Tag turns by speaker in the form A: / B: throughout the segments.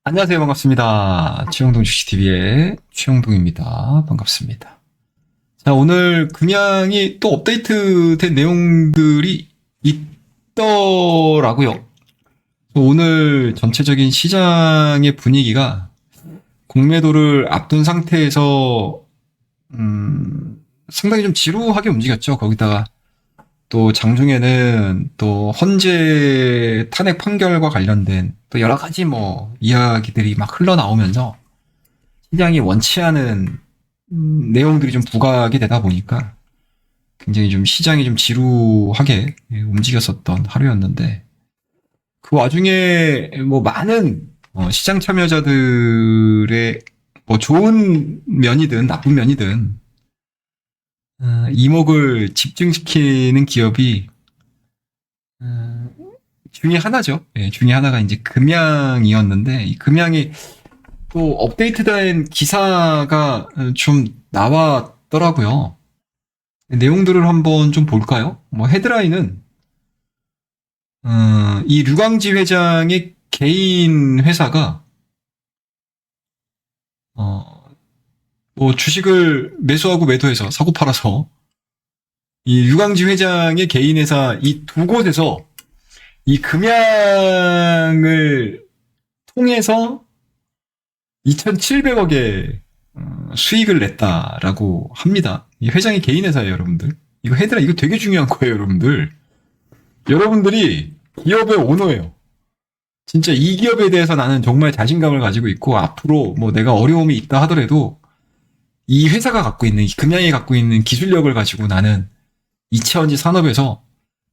A: 안녕하세요. 반갑습니다. 최영동 주식TV의 최영동입니다. 반갑습니다. 자, 오늘 금양이 또 업데이트된 내용들이 있더라고요. 오늘 전체적인 시장의 분위기가 공매도를 앞둔 상태에서 상당히 좀 지루하게 움직였죠. 거기다가 또 장중에는 또 헌재 탄핵 판결과 관련된 또 여러 가지 뭐 이야기들이 막 흘러나오면서 시장이 원치 않은 내용들이 좀 부각이 되다 보니까 굉장히 좀 시장이 좀 지루하게 움직였었던 하루였는데, 그 와중에 뭐 많은 시장 참여자들의 뭐 좋은 면이든 나쁜 면이든 이목을 집중시키는 기업이 중에 하나죠. 예, 중에 하나가 이제 금양이었는데, 이 금양이 또 업데이트된 기사가 좀 나왔더라고요. 내용들을 한번 좀 볼까요? 뭐 헤드라인은 이 류광지 회장의 개인 회사가 뭐 주식을 매수하고 매도해서 사고 팔아서 이 류광지 회장의 개인 회사 이 두 곳에서 이 금양을 통해서 2,700억의 수익을 냈다라고 합니다. 이 회장이 개인 회사예요, 여러분들. 이거 헤드라인, 이거 되게 중요한 거예요, 여러분들. 여러분들이 기업의 오너예요. 진짜 이 기업에 대해서 나는 정말 자신감을 가지고 있고, 앞으로 뭐 내가 어려움이 있다 하더라도 이 회사가 갖고 있는, 이 금양이 갖고 있는 기술력을 가지고 나는 이차원지 산업에서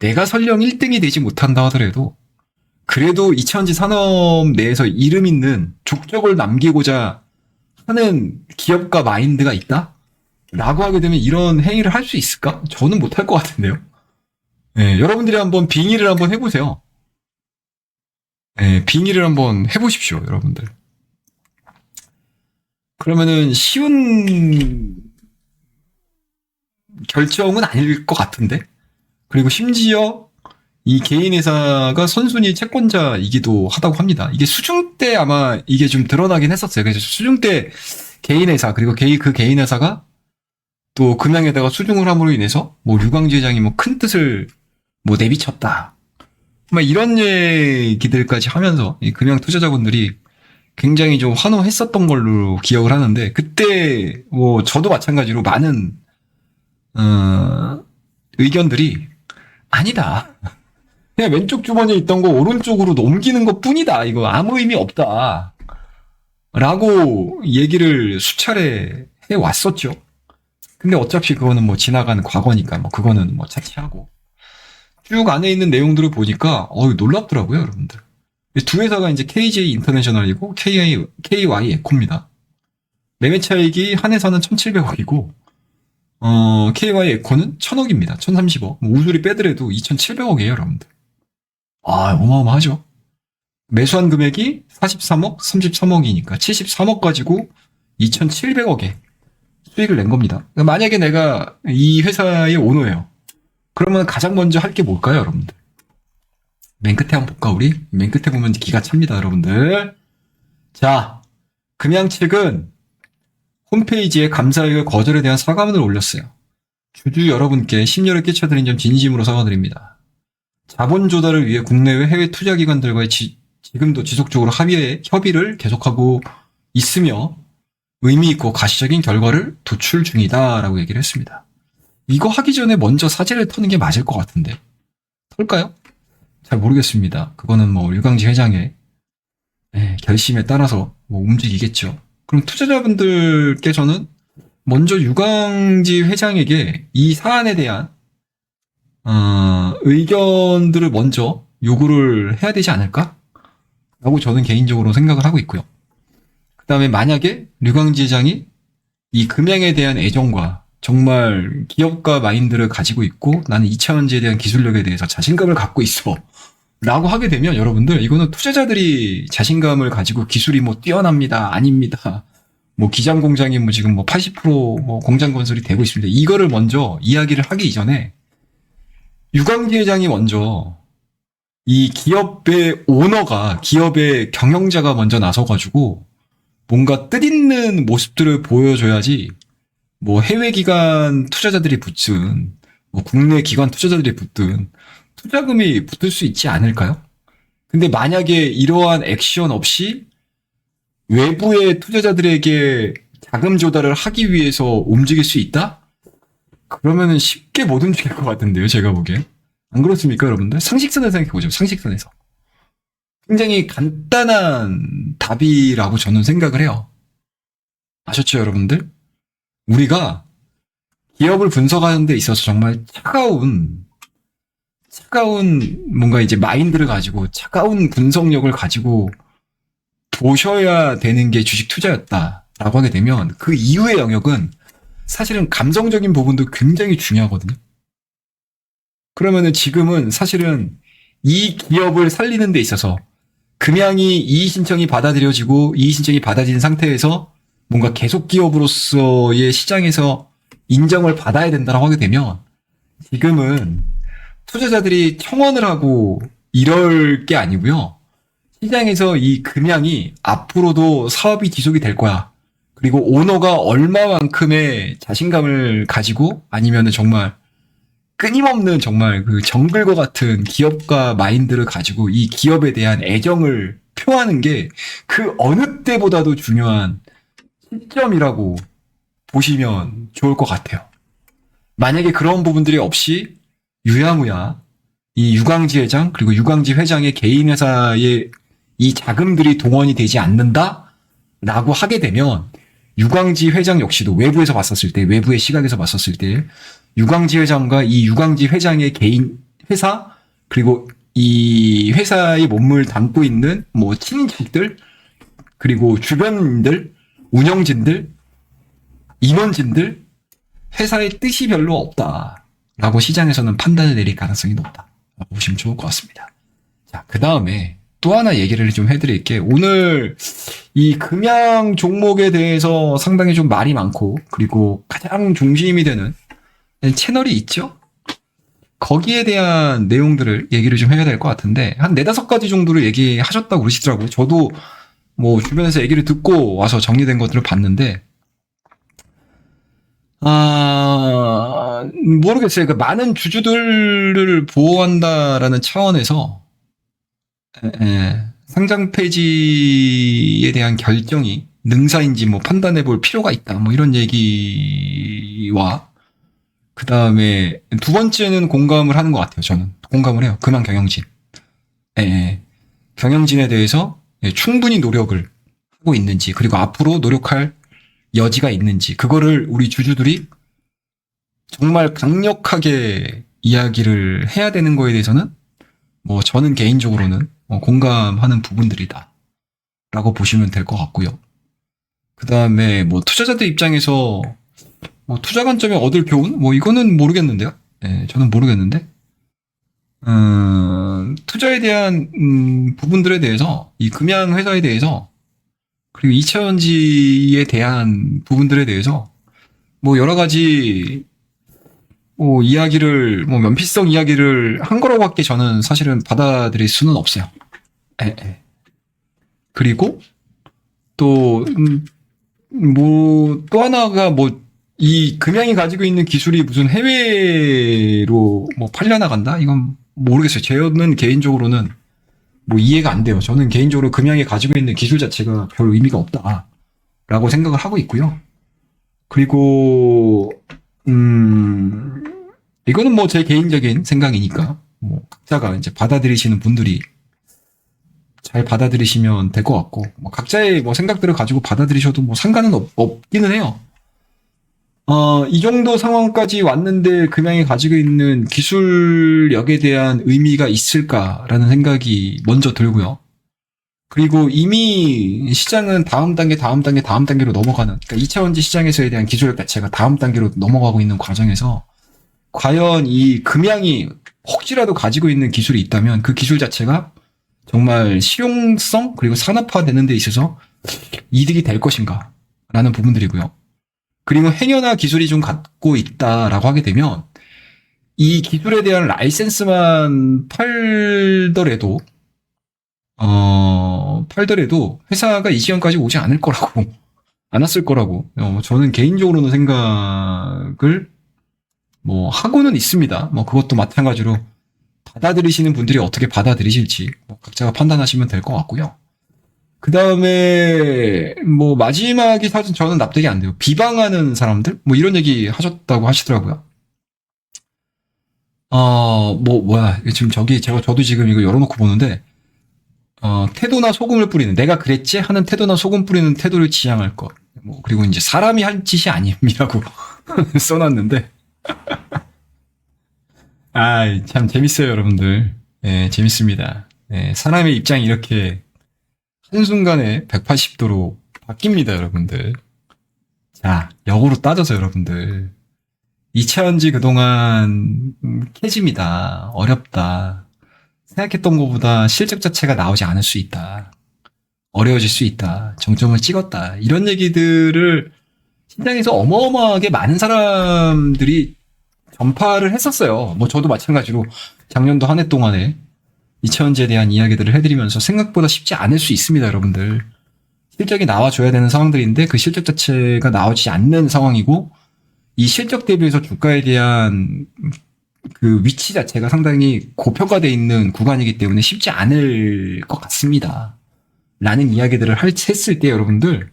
A: 내가 설령 1등이 되지 못한다 하더라도 그래도 이차원지 산업 내에서 이름 있는 족적을 남기고자 하는 기업가 마인드가 있다? 라고 하게 되면 이런 행위를 할 수 있을까? 저는 못할 것 같은데요. 네, 여러분들이 한번 빙의를 한번 해보세요. 네, 빙의를 한번 해보십시오, 여러분들. 그러면은 쉬운 결정은 아닐 것 같은데? 그리고 심지어 이 개인 회사가 선순위 채권자이기도 하다고 합니다. 이게 수중 때 아마 이게 좀 드러나긴 했었어요. 그래서 수중 때 개인 회사, 그리고 그 개인 회사가 또 금양에다가 수중을 함으로 인해서 뭐 류광지 회장이 뭐 큰 뜻을 뭐 내비쳤다, 막 이런 얘기들까지 하면서 이 금양 투자자분들이 굉장히 좀 환호했었던 걸로 기억을 하는데, 그때 뭐 저도 마찬가지로 많은 의견들이 아니다, 그냥 왼쪽 주머니에 있던 거 오른쪽으로 넘기는 것 뿐이다, 이거 아무 의미 없다 라고 얘기를 수차례 해왔었죠. 근데 어차피 그거는 뭐 지나간 과거니까 뭐 그거는 뭐 차치하고, 쭉 안에 있는 내용들을 보니까 놀랍더라고요, 여러분들. 두 회사가 이제 KJ 인터내셔널이고 KY 에코입니다. 매매 차익이 한 회사는 1,700억이고 KY 에코는 1,000억입니다. 1,030억. 뭐 우수리 빼더라도 2,700억이에요, 여러분들. 어마어마하죠. 매수한 금액이 43억, 33억이니까 73억 가지고 2,700억에 수익을 낸 겁니다. 그러니까 만약에 내가 이 회사의 오너예요. 그러면 가장 먼저 할 게 뭘까요, 여러분들? 맨 끝에 한번 볼까, 우리? 맨 끝에 보면 기가 찹니다, 여러분들. 자, 금양 측은 홈페이지에 감사의의 거절에 대한 사과문을 올렸어요. 주주 여러분께 심려를 끼쳐드린 점 진심으로 사과드립니다. 자본 조달을 위해 국내외 해외 투자기관들과의 지금도 지속적으로 협의를 계속하고 있으며 의미있고 가시적인 결과를 도출 중이다라고 얘기를 했습니다. 이거 하기 전에 먼저 사죄를 터는 게 맞을 것 같은데 털까요? 잘 모르겠습니다. 그거는 뭐 류광지 회장의 결심에 따라서 뭐 움직이겠죠. 그럼 투자자분들께서는 먼저 류광지 회장에게 이 사안에 대한 의견들을 먼저 요구를 해야 되지 않을까? 라고 저는 개인적으로 생각을 하고 있고요. 그 다음에 만약에 류광지 회장이 이 금양에 대한 애정과 정말 기업가 마인드를 가지고 있고 나는 2차원지에 대한 기술력에 대해서 자신감을 갖고 있어 라고 하게 되면, 여러분들, 이거는 투자자들이 자신감을 가지고 기술이 뭐 뛰어납니다, 아닙니다, 뭐 기장 공장이 뭐 지금 뭐 80% 공장 건설이 되고 있습니다, 이거를 먼저 이야기를 하기 이전에 류광지 회장이 먼저 이 기업의 오너가, 기업의 경영자가 먼저 나서가지고 뭔가 뜻있는 모습들을 보여줘야지 뭐 해외 기관 투자자들이 붙은, 뭐 국내 기관 투자자들이 붙든 투자금이 붙을 수 있지 않을까요? 근데 만약에 이러한 액션 없이 외부의 투자자들에게 자금 조달을 하기 위해서 움직일 수 있다? 그러면은 쉽게 못 움직일 것 같은데요, 제가 보기엔. 안 그렇습니까, 여러분들? 상식선에서 생각해보죠, 상식선에서. 굉장히 간단한 답이라고 저는 생각을 해요. 아셨죠, 여러분들? 우리가 기업을 분석하는 데 있어서 정말 차가운 뭔가 이제 마인드를 가지고 차가운 분석력을 가지고 보셔야 되는 게 주식 투자였다라고 하게 되면 그 이후의 영역은 사실은 감성적인 부분도 굉장히 중요하거든요. 그러면은 지금은 사실은 이 기업을 살리는 데 있어서 금양이 이의 신청이 받아들여지고 이의 신청이 받아진 상태에서 뭔가 계속 기업으로서의 시장에서 인정을 받아야 된다고 하게 되면 지금은 투자자들이 청원을 하고 이럴 게 아니고요. 시장에서 이 금양이 앞으로도 사업이 지속이 될 거야. 그리고 오너가 얼마만큼의 자신감을 가지고 아니면은 정말 끊임없는 정말 그 정글과 같은 기업가 마인드를 가지고 이 기업에 대한 애정을 표하는 게 그 어느 때보다도 중요한 시점이라고 보시면 좋을 것 같아요. 만약에 그런 부분들이 없이 유야무야 이 유광지 회장 그리고 유광지 회장의 개인 회사에 이 자금들이 동원이 되지 않는다라고 하게 되면 유광지 회장 역시도 외부에서 봤었을 때 외부의 시각에서 봤었을 때 유광지 회장과 이 유광지 회장의 개인 회사 그리고 이 회사의 몸을 담고 있는 뭐 친인척들 그리고 주변인들 운영진들 임원진들 회사의 뜻이 별로 없다라고 시장에서는 판단을 내릴 가능성이 높다라고 보시면 좋을 것 같습니다. 자, 그 다음에 또 하나 얘기를 좀 해드릴 게 오늘 이 금양 종목에 대해서 상당히 좀 말이 많고 그리고 가장 중심이 되는 채널이 있죠? 거기에 대한 내용들을 얘기를 좀 해야 될 것 같은데 한 4-5가지 정도를 얘기하셨다고 그러시더라고요. 저도 뭐 주변에서 얘기를 듣고 와서 정리된 것들을 봤는데 모르겠어요. 그 많은 주주들을 보호한다라는 차원에서 상장 폐지에 대한 결정이 능사인지 뭐 판단해 볼 필요가 있다. 뭐 이런 얘기와 그 다음에 두 번째는 공감을 하는 것 같아요. 저는 공감을 해요. 금양 경영진. 경영진에 대해서 충분히 노력을 하고 있는지 그리고 앞으로 노력할 여지가 있는지 그거를 우리 주주들이 정말 강력하게 이야기를 해야 되는 거에 대해서는 뭐 저는 개인적으로는 공감하는 부분들이다 라고 보시면 될 것 같고요. 그 다음에 뭐 투자자들 입장에서 뭐 투자 관점에 얻을 교훈? 뭐 이거는 모르겠는데요. 저는 모르겠는데 투자에 대한 부분들에 대해서 이 금양 회사에 대해서 그리고 이차전지에 대한 부분들에 대해서 뭐 여러 가지 뭐 이야기를 뭐 면피성 이야기를 한 거라고밖에 저는 사실은 받아들일 수는 없어요. 그리고 또 뭐 또 하나가 뭐 이 금양이 가지고 있는 기술이 무슨 해외로 뭐 팔려나간다? 이건 모르겠어요. 저는 개인적으로는 뭐 이해가 안 돼요. 저는 개인적으로 금양이 가지고 있는 기술 자체가 별 의미가 없다라고 생각을 하고 있고요. 그리고 이거는 뭐 제 개인적인 생각이니까 뭐 각자가 이제 받아들이시는 분들이 잘 받아들이시면 될 것 같고 뭐 각자의 뭐 생각들을 가지고 받아들이셔도 뭐 상관은 없기는 해요. 이 정도 상황까지 왔는데 금양이 가지고 있는 기술력에 대한 의미가 있을까라는 생각이 먼저 들고요. 그리고 이미 시장은 다음 단계로 넘어가는, 그러니까 2차원지 시장에서에 대한 기술력 자체가 다음 단계로 넘어가고 있는 과정에서 과연 이 금양이 혹시라도 가지고 있는 기술이 있다면 그 기술 자체가 정말 실용성 그리고 산업화되는 데 있어서 이득이 될 것인가 라는 부분들이고요. 그리고 행여나 기술이 좀 갖고 있다라고 하게 되면 이 기술에 대한 라이센스만 팔더라도 회사가 이 지경까지 오지 않을 거라고, 않았을 거라고, 저는 개인적으로는 생각을 뭐 하고는 있습니다. 뭐 그것도 마찬가지로 받아들이시는 분들이 어떻게 받아들이실지 뭐 각자가 판단하시면 될 것 같고요. 그 다음에 뭐 마지막이 사실 저는 납득이 안 돼요. 비방하는 사람들 뭐 이런 얘기 하셨다고 하시더라고요. 뭐야 지금 저도 지금 이거 열어놓고 보는데 태도나 소금을 뿌리는, 내가 그랬지 하는 태도나 소금 뿌리는 태도를 지향할 것. 뭐 그리고 이제 사람이 할 짓이 아님이라고 써놨는데 참 재밌어요, 여러분들. 예, 재밌습니다. 예, 사람의 입장이 이렇게 한순간에 180도로 바뀝니다, 여러분들. 자, 역으로 따져서 여러분들. 2차원지 그동안 캐집니다. 어렵다. 생각했던 것보다 실적 자체가 나오지 않을 수 있다. 어려워질 수 있다. 정점을 찍었다. 이런 얘기들을 시장에서 어마어마하게 많은 사람들이 전파를 했었어요. 뭐 저도 마찬가지로 작년도 한 해 동안에 2차원지에 대한 이야기들을 해드리면서 생각보다 쉽지 않을 수 있습니다, 여러분들. 실적이 나와줘야 되는 상황들인데 그 실적 자체가 나오지 않는 상황이고, 이 실적 대비해서 주가에 대한 그 위치 자체가 상당히 고평가되어 있는 구간이기 때문에 쉽지 않을 것 같습니다. 라는 이야기들을 했을 때 여러분들,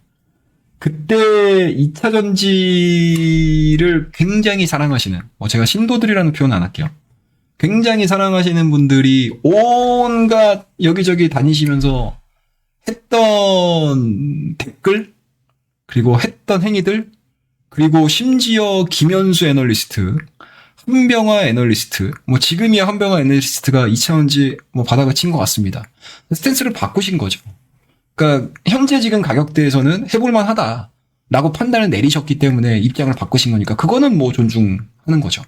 A: 그때 2차 전지를 굉장히 사랑하시는, 제가 신도들이라는 표현 안 할게요. 굉장히 사랑하시는 분들이 온갖 여기저기 다니시면서 했던 댓글, 그리고 했던 행위들, 그리고 심지어 김현수 애널리스트, 한병화 애널리스트, 지금이야 한병화 애널리스트가 2차 전지 바닥을 친 것 같습니다. 스탠스를 바꾸신 거죠. 그러니까 현재 지금 가격대에서는 해볼만 하다라고 판단을 내리셨기 때문에 입장을 바꾸신 거니까 그거는 존중하는 거죠.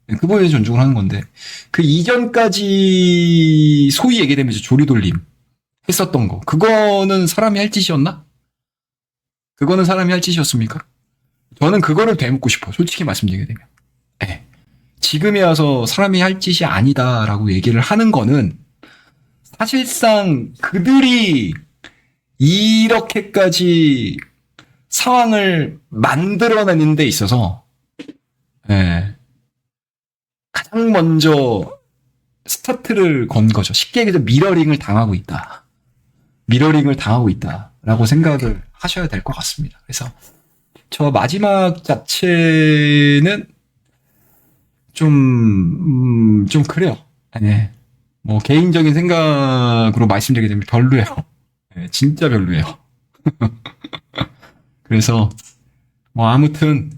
A: 그 부분에 존중을 하는 건데, 그 이전까지 소위 얘기되면서 조리돌림 했었던 거, 그거는 사람이 할 짓이었나? 그거는 사람이 할 짓이었습니까? 저는 그거를 되묻고 싶어요. 솔직히 말씀드리게 되면. 네. 지금에 와서 사람이 할 짓이 아니다라고 얘기를 하는 거는 사실상 그들이 이렇게까지 상황을 만들어내는 데 있어서 가장 먼저 스타트를 건 거죠. 쉽게 얘기해서 미러링을 당하고 있다. 미러링을 당하고 있다라고 생각을 하셔야 될 것 같습니다. 그래서 저 마지막 자체는 좀 그래요. 네. 개인적인 생각으로 말씀드리게 되면 별로예요. 네, 진짜 별로예요. 그래서 아무튼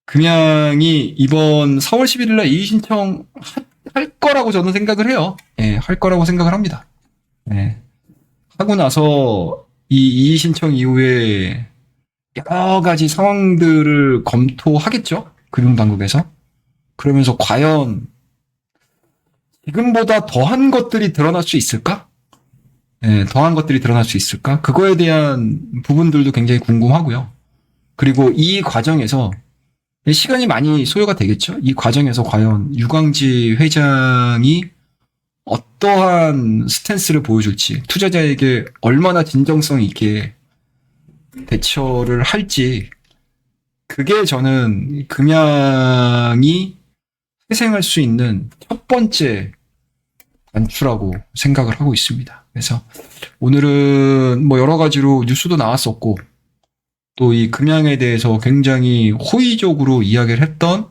A: 금양이 이번 4월 11일날 이의 신청 할 거라고 저는 생각을 해요. 할 거라고 생각을 합니다. 하고 나서 이 이의 신청 이후에 여러 가지 상황들을 검토하겠죠. 금융당국에서. 그러면서 과연 지금보다 더한 것들이 드러날 수 있을까? 더한 것들이 드러날 수 있을까? 그거에 대한 부분들도 굉장히 궁금하고요. 그리고 이 과정에서 시간이 많이 소요가 되겠죠. 이 과정에서 과연 유광지 회장이 어떠한 스탠스를 보여줄지, 투자자에게 얼마나 진정성 있게 대처를 할지, 그게 저는 금양이 회생할 수 있는 첫 번째 단추라고 생각을 하고 있습니다. 그래서 오늘은 여러 가지로 뉴스도 나왔었고, 또 이 금양에 대해서 굉장히 호의적으로 이야기를 했던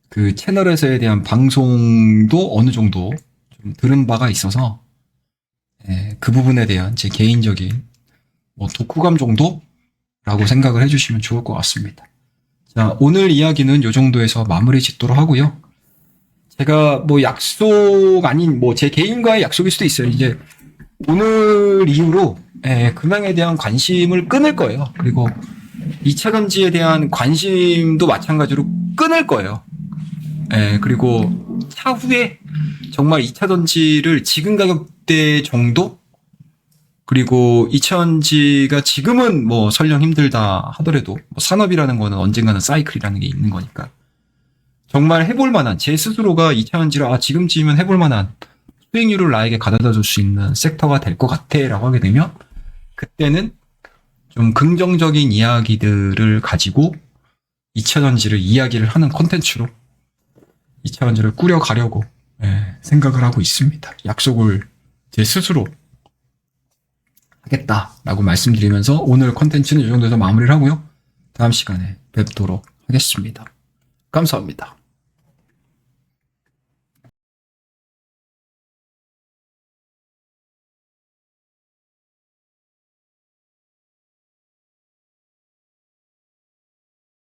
A: 그 채널에서에 대한 방송도 어느 정도 좀 들은 바가 있어서 그 부분에 대한 제 개인적인 독후감 정도라고 생각을 해주시면 좋을 것 같습니다. 자, 오늘 이야기는 이 정도에서 마무리 짓도록 하고요. 제가 약속 아닌 제 개인과의 약속일 수도 있어요. 이제 오늘 이후로 금양에 대한 관심을 끊을 거예요. 그리고 2차 전지에 대한 관심도 마찬가지로 끊을 거예요. 그리고 차후에 정말 2차 전지를 지금 가격대 정도? 그리고 이차전지가 지금은 뭐 설령 힘들다 하더라도 뭐 산업이라는 거는 언젠가는 사이클이라는 게 있는 거니까 정말 해볼 만한 제 스스로가 이차전지를 지금쯤이면 해볼 만한 수익률을 나에게 가져다 줄 수 있는 섹터가 될 것 같아 라고 하게 되면 그때는 좀 긍정적인 이야기들을 가지고 2차전지를 이야기를 하는 콘텐츠로 2차전지를 꾸려가려고 생각을 하고 있습니다. 약속을 제 스스로 하겠다라고 말씀드리면서 오늘 콘텐츠는 이 정도에서 마무리를 하고요. 다음 시간에 뵙도록 하겠습니다. 감사합니다.